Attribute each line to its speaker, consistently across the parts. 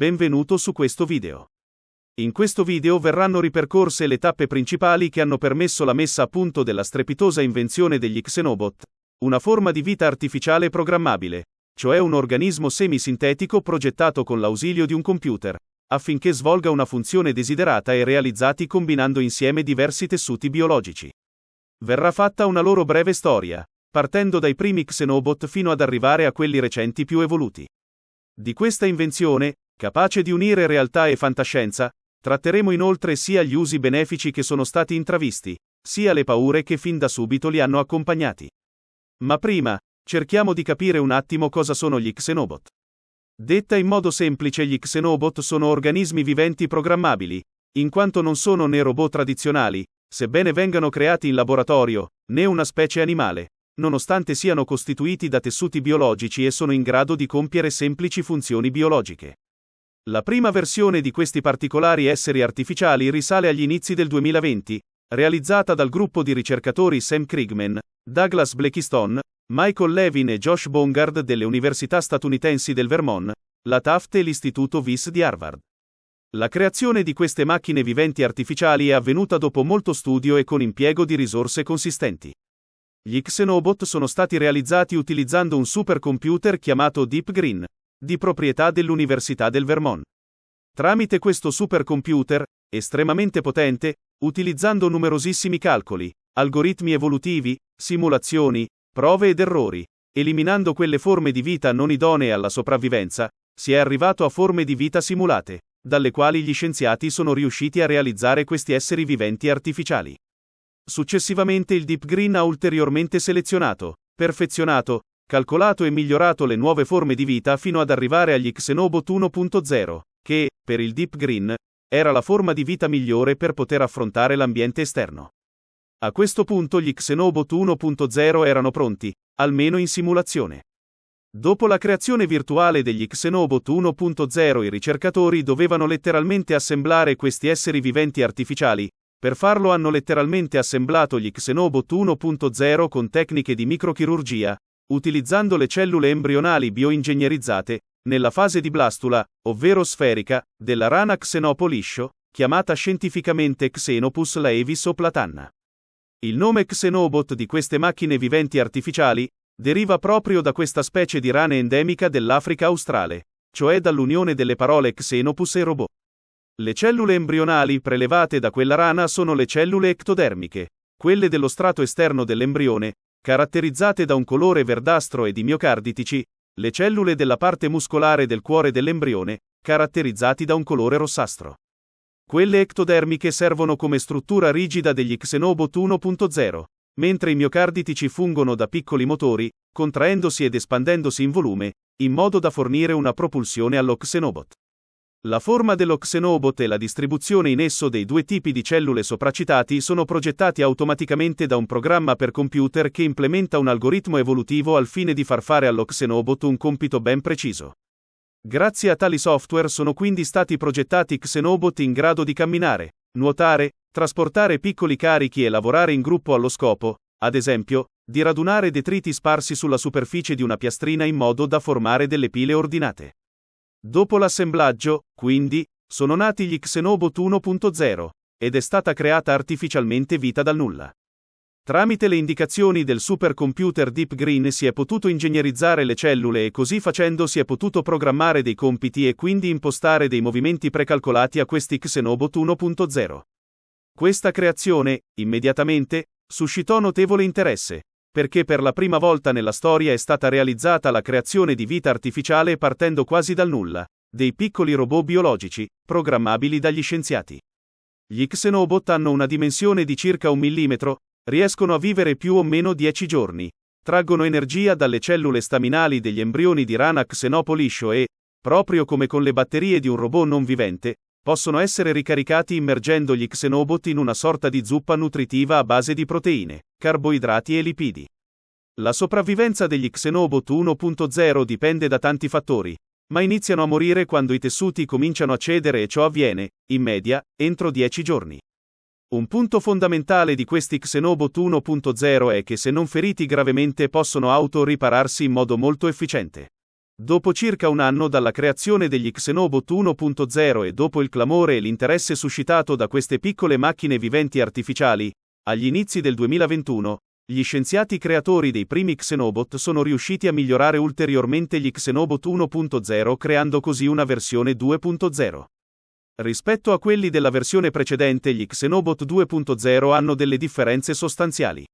Speaker 1: Benvenuto su questo video. In questo video verranno ripercorse le tappe principali che hanno permesso la messa a punto della strepitosa invenzione degli Xenobot, una forma di vita artificiale programmabile, cioè un organismo semisintetico progettato con l'ausilio di un computer, affinché svolga una funzione desiderata e realizzati combinando insieme diversi tessuti biologici. Verrà fatta una loro breve storia, partendo dai primi Xenobot fino ad arrivare a quelli recenti più evoluti. Di questa invenzione, capace di unire realtà e fantascienza, tratteremo inoltre sia gli usi benefici che sono stati intravisti, sia le paure che fin da subito li hanno accompagnati. Ma prima, cerchiamo di capire un attimo cosa sono gli Xenobot. Detta in modo semplice, gli Xenobot sono organismi viventi programmabili, in quanto non sono né robot tradizionali, sebbene vengano creati in laboratorio, né una specie animale, nonostante siano costituiti da tessuti biologici e sono in grado di compiere semplici funzioni biologiche. La prima versione di questi particolari esseri artificiali risale agli inizi del 2020, realizzata dal gruppo di ricercatori Sam Krigman, Douglas Blakiston, Michael Levin e Josh Bongard delle università statunitensi del Vermont, la Taft e l'Istituto Wyss di Harvard. La creazione di queste macchine viventi artificiali è avvenuta dopo molto studio e con impiego di risorse consistenti. Gli Xenobot sono stati realizzati utilizzando un supercomputer chiamato Deep Green, di proprietà dell'Università del Vermont. Tramite questo supercomputer, estremamente potente, utilizzando numerosissimi calcoli, algoritmi evolutivi, simulazioni, prove ed errori, eliminando quelle forme di vita non idonee alla sopravvivenza, si è arrivato a forme di vita simulate, dalle quali gli scienziati sono riusciti a realizzare questi esseri viventi artificiali. Successivamente il Deep Green ha ulteriormente selezionato, perfezionato, calcolato e migliorato le nuove forme di vita fino ad arrivare agli Xenobot 1.0, che, per il Deep Green, era la forma di vita migliore per poter affrontare l'ambiente esterno. A questo punto gli Xenobot 1.0 erano pronti, almeno in simulazione. Dopo la creazione virtuale degli Xenobot 1.0 i ricercatori dovevano letteralmente assemblare questi esseri viventi artificiali. Per farlo hanno letteralmente assemblato gli Xenobot 1.0 con tecniche di microchirurgia, utilizzando le cellule embrionali bioingegnerizzate, nella fase di blastula, ovvero sferica, della rana Xenopo liscio, chiamata scientificamente Xenopus laevis o platanna. Il nome Xenobot di queste macchine viventi artificiali deriva proprio da questa specie di rana endemica dell'Africa australe, cioè dall'unione delle parole Xenopus e robot. Le cellule embrionali prelevate da quella rana sono le cellule ectodermiche, quelle dello strato esterno dell'embrione, caratterizzate da un colore verdastro e di miocarditici, le cellule della parte muscolare del cuore dell'embrione, caratterizzati da un colore rossastro. Quelle ectodermiche servono come struttura rigida degli Xenobot 1.0, mentre i miocarditici fungono da piccoli motori, contraendosi ed espandendosi in volume, in modo da fornire una propulsione allo Xenobot. La forma dello Xenobot e la distribuzione in esso dei due tipi di cellule sopracitati sono progettati automaticamente da un programma per computer che implementa un algoritmo evolutivo al fine di far fare allo Xenobot un compito ben preciso. Grazie a tali software sono quindi stati progettati Xenobot in grado di camminare, nuotare, trasportare piccoli carichi e lavorare in gruppo allo scopo, ad esempio, di radunare detriti sparsi sulla superficie di una piastrina in modo da formare delle pile ordinate. Dopo l'assemblaggio, quindi, sono nati gli Xenobot 1.0, ed è stata creata artificialmente vita dal nulla. Tramite le indicazioni del supercomputer Deep Green si è potuto ingegnerizzare le cellule e così facendo si è potuto programmare dei compiti e quindi impostare dei movimenti precalcolati a questi Xenobot 1.0. Questa creazione, immediatamente, suscitò notevole interesse, perché per la prima volta nella storia è stata realizzata la creazione di vita artificiale partendo quasi dal nulla, dei piccoli robot biologici, programmabili dagli scienziati. Gli Xenobot hanno una dimensione di circa 1 millimetro, riescono a vivere più o meno 10 giorni, traggono energia dalle cellule staminali degli embrioni di rana Xenopo liscio e, proprio come con le batterie di un robot non vivente, possono essere ricaricati immergendo gli Xenobot in una sorta di zuppa nutritiva a base di proteine, carboidrati e lipidi. La sopravvivenza degli Xenobot 1.0 dipende da tanti fattori, ma iniziano a morire quando i tessuti cominciano a cedere e ciò avviene, in media, entro 10 giorni. Un punto fondamentale di questi Xenobot 1.0 è che se non feriti gravemente possono auto-ripararsi in modo molto efficiente. Dopo circa un anno dalla creazione degli Xenobot 1.0 e dopo il clamore e l'interesse suscitato da queste piccole macchine viventi artificiali, agli inizi del 2021, gli scienziati creatori dei primi Xenobot sono riusciti a migliorare ulteriormente gli Xenobot 1.0 creando così una versione 2.0. Rispetto a quelli della versione precedente, gli Xenobot 2.0 hanno delle differenze sostanziali.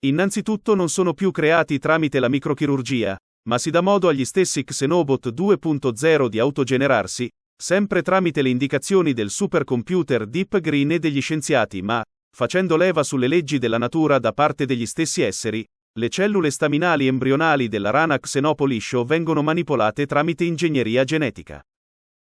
Speaker 1: Innanzitutto non sono più creati tramite la microchirurgia, ma si dà modo agli stessi Xenobot 2.0 di autogenerarsi, sempre tramite le indicazioni del supercomputer Deep Green e degli scienziati, ma, facendo leva sulle leggi della natura da parte degli stessi esseri, le cellule staminali embrionali della rana Xenopo vengono manipolate tramite ingegneria genetica.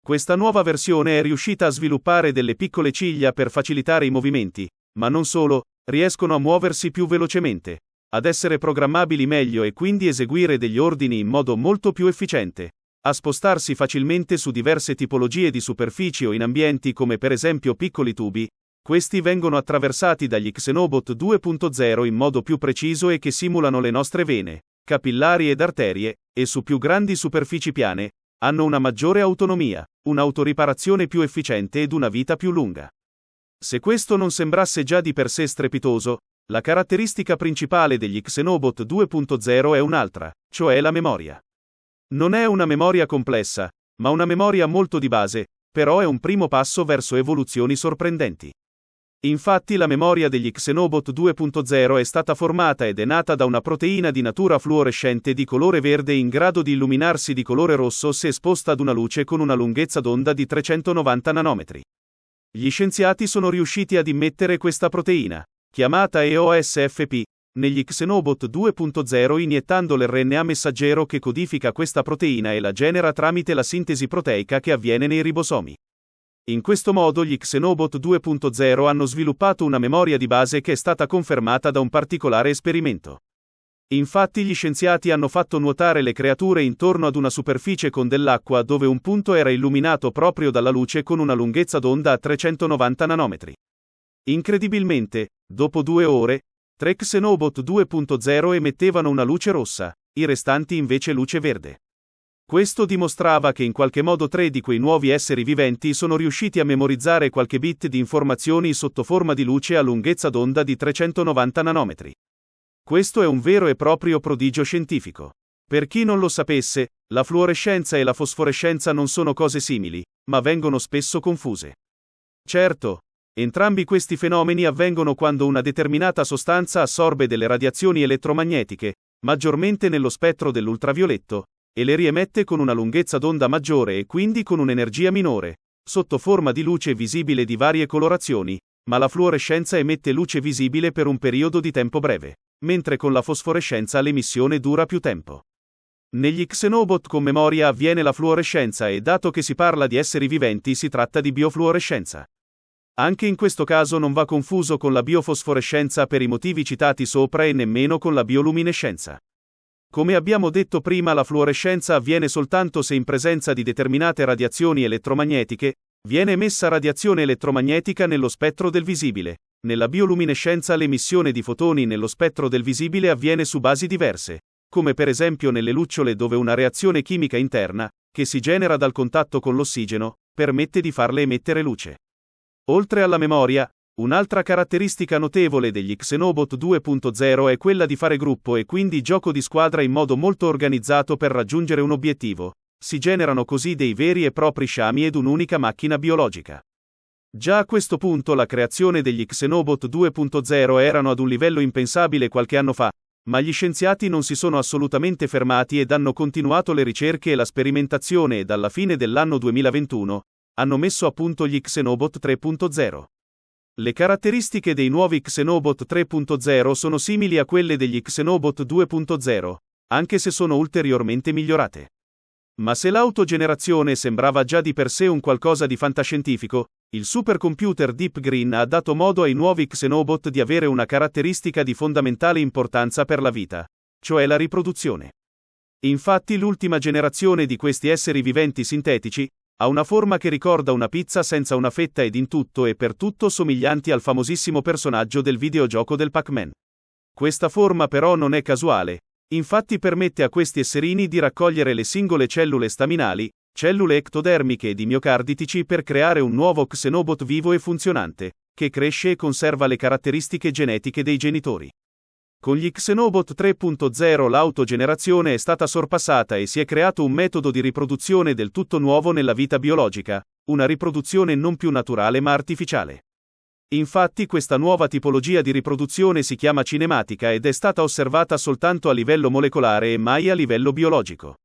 Speaker 1: Questa nuova versione è riuscita a sviluppare delle piccole ciglia per facilitare i movimenti, ma non solo, riescono a muoversi più velocemente, ad essere programmabili meglio e quindi eseguire degli ordini in modo molto più efficiente, a spostarsi facilmente su diverse tipologie di superfici o in ambienti come per esempio piccoli tubi. Questi vengono attraversati dagli Xenobot 2.0 in modo più preciso e che simulano le nostre vene, capillari ed arterie, e su più grandi superfici piane, hanno una maggiore autonomia, un'autoriparazione più efficiente ed una vita più lunga. Se questo non sembrasse già di per sé strepitoso, la caratteristica principale degli Xenobot 2.0 è un'altra, cioè la memoria. Non è una memoria complessa, ma una memoria molto di base, però è un primo passo verso evoluzioni sorprendenti. Infatti la memoria degli Xenobot 2.0 è stata formata ed è nata da una proteina di natura fluorescente di colore verde in grado di illuminarsi di colore rosso se esposta ad una luce con una lunghezza d'onda di 390 nanometri. Gli scienziati sono riusciti ad immettere questa proteina, chiamata EOSFP, negli Xenobot 2.0 iniettando l'RNA messaggero che codifica questa proteina e la genera tramite la sintesi proteica che avviene nei ribosomi. In questo modo gli Xenobot 2.0 hanno sviluppato una memoria di base che è stata confermata da un particolare esperimento. Infatti gli scienziati hanno fatto nuotare le creature intorno ad una superficie con dell'acqua dove un punto era illuminato proprio dalla luce con una lunghezza d'onda a 390 nanometri. Incredibilmente, dopo 2 ore, 3 Xenobot 2.0 emettevano una luce rossa, i restanti invece luce verde. Questo dimostrava che in qualche modo 3 di quei nuovi esseri viventi sono riusciti a memorizzare qualche bit di informazioni sotto forma di luce a lunghezza d'onda di 390 nanometri. Questo è un vero e proprio prodigio scientifico. Per chi non lo sapesse, la fluorescenza e la fosforescenza non sono cose simili, ma vengono spesso confuse. Certo, entrambi questi fenomeni avvengono quando una determinata sostanza assorbe delle radiazioni elettromagnetiche, maggiormente nello spettro dell'ultravioletto, e le riemette con una lunghezza d'onda maggiore e quindi con un'energia minore, sotto forma di luce visibile di varie colorazioni, ma la fluorescenza emette luce visibile per un periodo di tempo breve, mentre con la fosforescenza l'emissione dura più tempo. Negli Xenobot con memoria avviene la fluorescenza e dato che si parla di esseri viventi si tratta di biofluorescenza. Anche in questo caso non va confuso con la biofosforescenza per i motivi citati sopra e nemmeno con la bioluminescenza. Come abbiamo detto prima, la fluorescenza avviene soltanto se in presenza di determinate radiazioni elettromagnetiche, viene emessa radiazione elettromagnetica nello spettro del visibile. Nella bioluminescenza l'emissione di fotoni nello spettro del visibile avviene su basi diverse, come per esempio nelle lucciole dove una reazione chimica interna, che si genera dal contatto con l'ossigeno, permette di farle emettere luce. Oltre alla memoria, un'altra caratteristica notevole degli Xenobot 2.0 è quella di fare gruppo e quindi gioco di squadra in modo molto organizzato per raggiungere un obiettivo. Si generano così dei veri e propri sciami ed un'unica macchina biologica. Già a questo punto la creazione degli Xenobot 2.0 erano ad un livello impensabile qualche anno fa, ma gli scienziati non si sono assolutamente fermati ed hanno continuato le ricerche e la sperimentazione e dalla fine dell'anno 2021 hanno messo a punto gli Xenobot 3.0. Le caratteristiche dei nuovi Xenobot 3.0 sono simili a quelle degli Xenobot 2.0, anche se sono ulteriormente migliorate. Ma se l'autogenerazione sembrava già di per sé un qualcosa di fantascientifico, il supercomputer Deep Green ha dato modo ai nuovi Xenobot di avere una caratteristica di fondamentale importanza per la vita, cioè la riproduzione. Infatti l'ultima generazione di questi esseri viventi sintetici ha una forma che ricorda una pizza senza una fetta ed in tutto e per tutto somiglianti al famosissimo personaggio del videogioco del Pac-Man. Questa forma però non è casuale, Infatti permette a questi esserini di raccogliere le singole cellule staminali, cellule ectodermiche e di miocarditici per creare un nuovo Xenobot vivo e funzionante, che cresce e conserva le caratteristiche genetiche dei genitori. Con gli Xenobot 3.0 l'autogenerazione è stata sorpassata e si è creato un metodo di riproduzione del tutto nuovo nella vita biologica, una riproduzione non più naturale ma artificiale. Infatti questa nuova tipologia di riproduzione si chiama cinematica ed è stata osservata soltanto a livello molecolare e mai a livello biologico.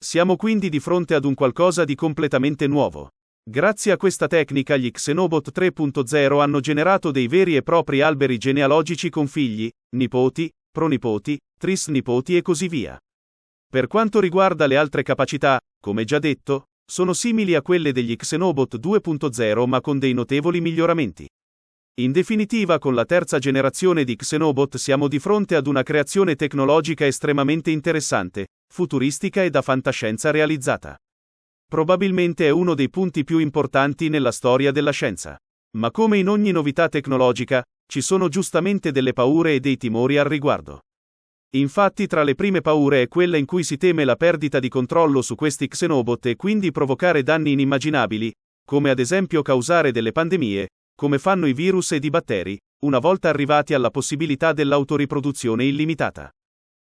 Speaker 1: Siamo quindi di fronte ad un qualcosa di completamente nuovo. Grazie a questa tecnica gli Xenobot 3.0 hanno generato dei veri e propri alberi genealogici con figli, nipoti, pronipoti, trisnipoti e così via. Per quanto riguarda le altre capacità, come già detto, sono simili a quelle degli Xenobot 2.0 ma con dei notevoli miglioramenti. In definitiva, con la terza generazione di Xenobot siamo di fronte ad una creazione tecnologica estremamente interessante, futuristica e da fantascienza realizzata. Probabilmente è uno dei punti più importanti nella storia della scienza. Ma come in ogni novità tecnologica, ci sono giustamente delle paure e dei timori al riguardo. Infatti tra le prime paure è quella in cui si teme la perdita di controllo su questi Xenobot e quindi provocare danni inimmaginabili, come ad esempio causare delle pandemie, come fanno i virus ed i batteri, una volta arrivati alla possibilità dell'autoriproduzione illimitata.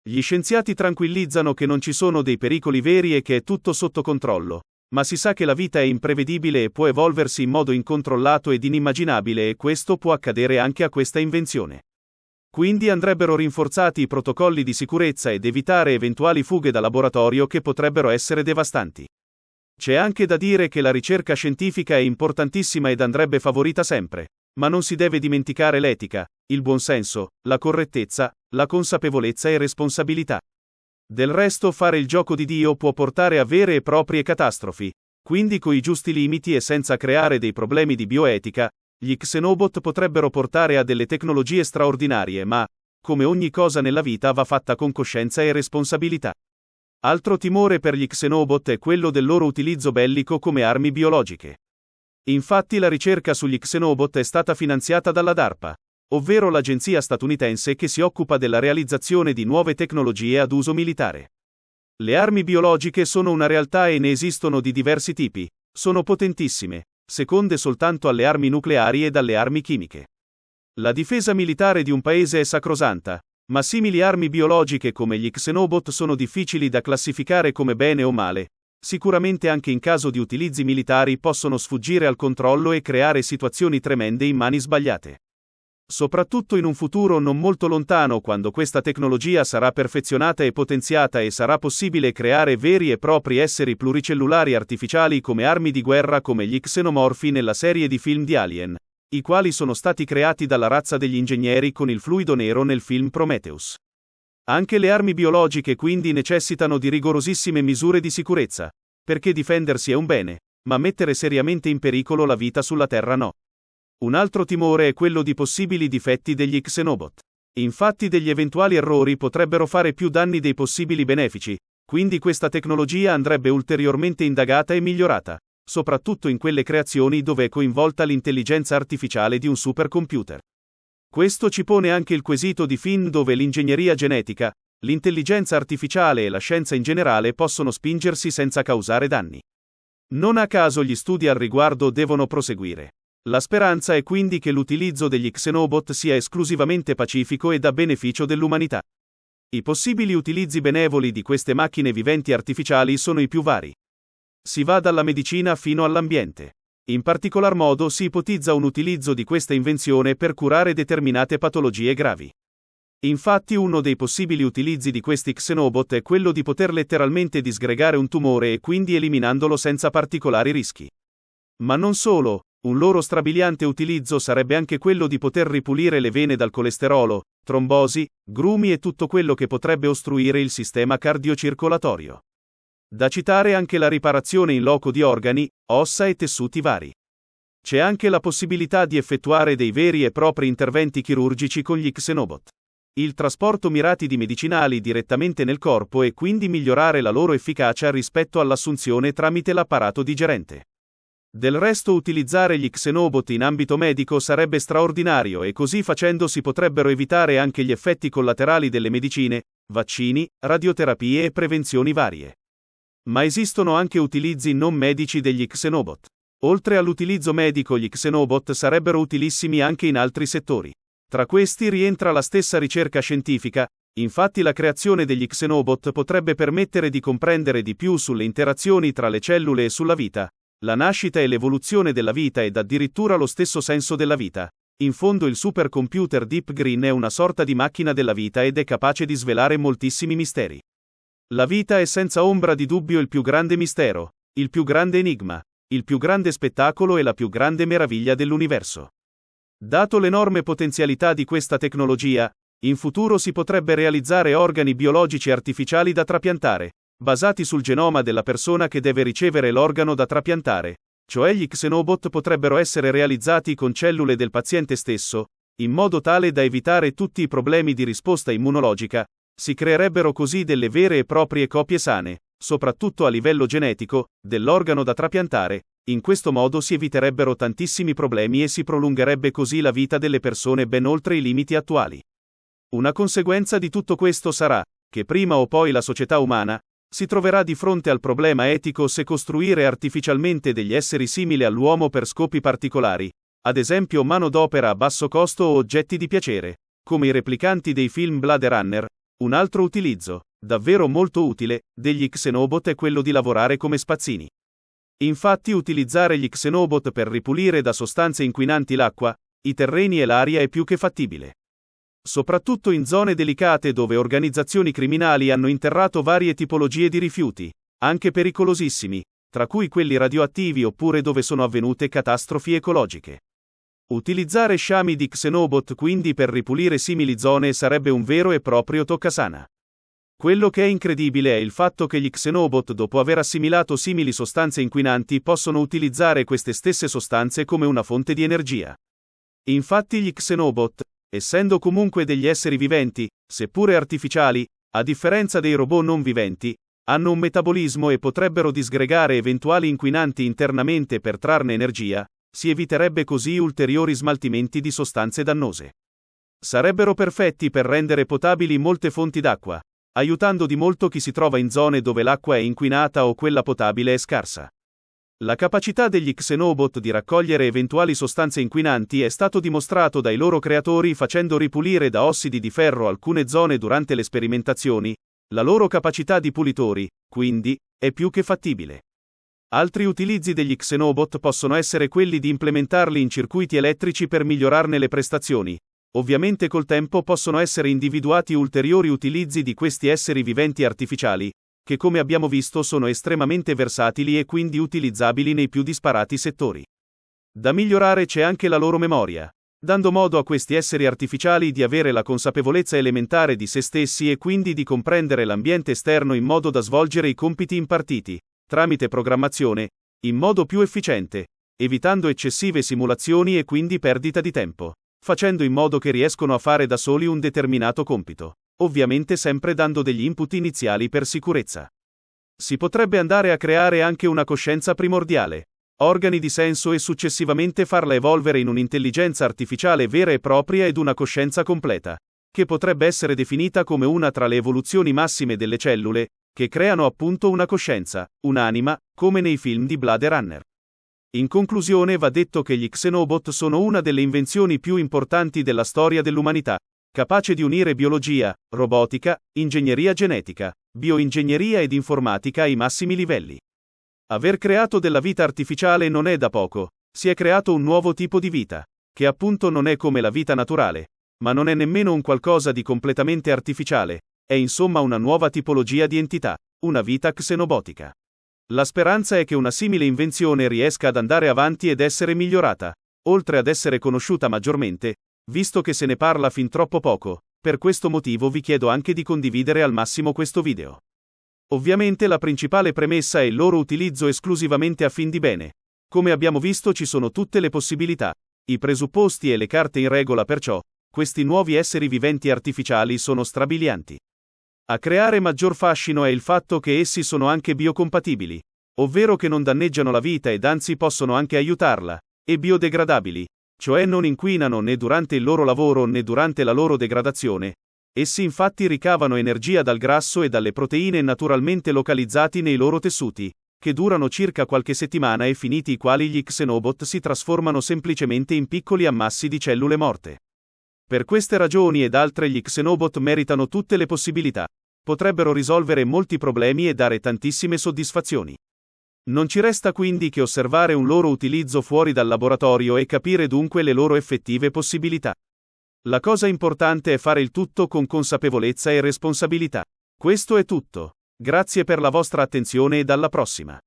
Speaker 1: Gli scienziati tranquillizzano che non ci sono dei pericoli veri e che è tutto sotto controllo, ma si sa che la vita è imprevedibile e può evolversi in modo incontrollato ed inimmaginabile e questo può accadere anche a questa invenzione. Quindi andrebbero rinforzati i protocolli di sicurezza ed evitare eventuali fughe da laboratorio che potrebbero essere devastanti. C'è anche da dire che la ricerca scientifica è importantissima ed andrebbe favorita sempre, ma non si deve dimenticare l'etica, il buonsenso, la correttezza, la consapevolezza e responsabilità. Del resto fare il gioco di Dio può portare a vere e proprie catastrofi, quindi coi giusti limiti e senza creare dei problemi di bioetica, gli Xenobot potrebbero portare a delle tecnologie straordinarie ma, come ogni cosa nella vita va fatta con coscienza e responsabilità. Altro timore per gli Xenobot è quello del loro utilizzo bellico come armi biologiche. Infatti la ricerca sugli Xenobot è stata finanziata dalla DARPA, ovvero l'agenzia statunitense che si occupa della realizzazione di nuove tecnologie ad uso militare. Le armi biologiche sono una realtà e ne esistono di diversi tipi, sono potentissime, seconde soltanto alle armi nucleari ed alle armi chimiche. La difesa militare di un paese è sacrosanta, ma simili armi biologiche come gli Xenobot sono difficili da classificare come bene o male. Sicuramente anche in caso di utilizzi militari possono sfuggire al controllo e creare situazioni tremende in mani sbagliate. Soprattutto in un futuro non molto lontano quando questa tecnologia sarà perfezionata e potenziata e sarà possibile creare veri e propri esseri pluricellulari artificiali come armi di guerra come gli xenomorfi nella serie di film di Alien, i quali sono stati creati dalla razza degli ingegneri con il fluido nero nel film Prometheus. Anche le armi biologiche quindi necessitano di rigorosissime misure di sicurezza, perché difendersi è un bene, ma mettere seriamente in pericolo la vita sulla Terra no. Un altro timore è quello di possibili difetti degli Xenobot. Infatti degli eventuali errori potrebbero fare più danni dei possibili benefici, quindi questa tecnologia andrebbe ulteriormente indagata e migliorata, soprattutto in quelle creazioni dove è coinvolta l'intelligenza artificiale di un supercomputer. Questo ci pone anche il quesito di fin dove l'ingegneria genetica, l'intelligenza artificiale e la scienza in generale possono spingersi senza causare danni. Non a caso gli studi al riguardo devono proseguire. La speranza è quindi che l'utilizzo degli Xenobot sia esclusivamente pacifico e a beneficio dell'umanità. I possibili utilizzi benevoli di queste macchine viventi artificiali sono i più vari. Si va dalla medicina fino all'ambiente. In particolar modo si ipotizza un utilizzo di questa invenzione per curare determinate patologie gravi. Infatti uno dei possibili utilizzi di questi Xenobot è quello di poter letteralmente disgregare un tumore e quindi eliminandolo senza particolari rischi. Ma non solo, un loro strabiliante utilizzo sarebbe anche quello di poter ripulire le vene dal colesterolo, trombosi, grumi e tutto quello che potrebbe ostruire il sistema cardiocircolatorio. Da citare anche la riparazione in loco di organi, ossa e tessuti vari. C'è anche la possibilità di effettuare dei veri e propri interventi chirurgici con gli Xenobot. Il trasporto mirati di medicinali direttamente nel corpo e quindi migliorare la loro efficacia rispetto all'assunzione tramite l'apparato digerente. Del resto utilizzare gli Xenobot in ambito medico sarebbe straordinario e così facendo si potrebbero evitare anche gli effetti collaterali delle medicine, vaccini, radioterapie e prevenzioni varie. Ma esistono anche utilizzi non medici degli Xenobot. Oltre all'utilizzo medico, gli Xenobot sarebbero utilissimi anche in altri settori. Tra questi rientra la stessa ricerca scientifica, infatti la creazione degli Xenobot potrebbe permettere di comprendere di più sulle interazioni tra le cellule e sulla vita, la nascita e l'evoluzione della vita ed addirittura lo stesso senso della vita. In fondo il supercomputer Deep Green è una sorta di macchina della vita ed è capace di svelare moltissimi misteri. La vita è senza ombra di dubbio il più grande mistero, il più grande enigma, il più grande spettacolo e la più grande meraviglia dell'universo. Dato l'enorme potenzialità di questa tecnologia, in futuro si potrebbe realizzare organi biologici artificiali da trapiantare, basati sul genoma della persona che deve ricevere l'organo da trapiantare, cioè gli Xenobot potrebbero essere realizzati con cellule del paziente stesso, in modo tale da evitare tutti i problemi di risposta immunologica, si creerebbero così delle vere e proprie copie sane, soprattutto a livello genetico, dell'organo da trapiantare. In questo modo si eviterebbero tantissimi problemi e si prolungherebbe così la vita delle persone ben oltre i limiti attuali. Una conseguenza di tutto questo sarà che prima o poi la società umana si troverà di fronte al problema etico se costruire artificialmente degli esseri simili all'uomo per scopi particolari, ad esempio manodopera a basso costo o oggetti di piacere, come i replicanti dei film Blade Runner. Un altro utilizzo, davvero molto utile, degli Xenobot è quello di lavorare come spazzini. Infatti utilizzare gli Xenobot per ripulire da sostanze inquinanti l'acqua, i terreni e l'aria è più che fattibile. Soprattutto in zone delicate dove organizzazioni criminali hanno interrato varie tipologie di rifiuti, anche pericolosissimi, tra cui quelli radioattivi oppure dove sono avvenute catastrofi ecologiche. Utilizzare sciami di Xenobot quindi per ripulire simili zone sarebbe un vero e proprio toccasana. Quello che è incredibile è il fatto che gli Xenobot, dopo aver assimilato simili sostanze inquinanti, possono utilizzare queste stesse sostanze come una fonte di energia. Infatti gli Xenobot, essendo comunque degli esseri viventi, seppure artificiali, a differenza dei robot non viventi, hanno un metabolismo e potrebbero disgregare eventuali inquinanti internamente per trarne energia, si eviterebbe così ulteriori smaltimenti di sostanze dannose. Sarebbero perfetti per rendere potabili molte fonti d'acqua, aiutando di molto chi si trova in zone dove l'acqua è inquinata o quella potabile è scarsa. La capacità degli Xenobot di raccogliere eventuali sostanze inquinanti è stato dimostrato dai loro creatori facendo ripulire da ossidi di ferro alcune zone durante le sperimentazioni. La loro capacità di pulitori, quindi, è più che fattibile. Altri utilizzi degli Xenobot possono essere quelli di implementarli in circuiti elettrici per migliorarne le prestazioni. Ovviamente col tempo possono essere individuati ulteriori utilizzi di questi esseri viventi artificiali, che come abbiamo visto sono estremamente versatili e quindi utilizzabili nei più disparati settori. Da migliorare c'è anche la loro memoria, dando modo a questi esseri artificiali di avere la consapevolezza elementare di se stessi e quindi di comprendere l'ambiente esterno in modo da svolgere i compiti impartiti, tramite programmazione, in modo più efficiente, evitando eccessive simulazioni e quindi perdita di tempo, facendo in modo che riescono a fare da soli un determinato compito, ovviamente sempre dando degli input iniziali per sicurezza. Si potrebbe andare a creare anche una coscienza primordiale, organi di senso e successivamente farla evolvere in un'intelligenza artificiale vera e propria ed una coscienza completa, che potrebbe essere definita come una tra le evoluzioni massime delle cellule, che creano appunto una coscienza, un'anima, come nei film di Blade Runner. In conclusione va detto che gli Xenobot sono una delle invenzioni più importanti della storia dell'umanità, capace di unire biologia, robotica, ingegneria genetica, bioingegneria ed informatica ai massimi livelli. Aver creato della vita artificiale non è da poco, si è creato un nuovo tipo di vita, che appunto non è come la vita naturale, ma non è nemmeno un qualcosa di completamente artificiale, è insomma una nuova tipologia di entità, una vita xenobotica. La speranza è che una simile invenzione riesca ad andare avanti ed essere migliorata, oltre ad essere conosciuta maggiormente, visto che se ne parla fin troppo poco. Per questo motivo vi chiedo anche di condividere al massimo questo video. Ovviamente la principale premessa è il loro utilizzo esclusivamente a fin di bene. Come abbiamo visto ci sono tutte le possibilità, i presupposti e le carte in regola, perciò questi nuovi esseri viventi artificiali sono strabilianti. A creare maggior fascino è il fatto che essi sono anche biocompatibili, ovvero che non danneggiano la vita ed anzi possono anche aiutarla, e biodegradabili, cioè non inquinano né durante il loro lavoro né durante la loro degradazione. Essi infatti ricavano energia dal grasso e dalle proteine naturalmente localizzati nei loro tessuti, che durano circa qualche settimana e finiti i quali gli Xenobot si trasformano semplicemente in piccoli ammassi di cellule morte. Per queste ragioni ed altre gli Xenobot meritano tutte le possibilità. Potrebbero risolvere molti problemi e dare tantissime soddisfazioni. Non ci resta quindi che osservare un loro utilizzo fuori dal laboratorio e capire dunque le loro effettive possibilità. La cosa importante è fare il tutto con consapevolezza e responsabilità. Questo è tutto. Grazie per la vostra attenzione e alla prossima.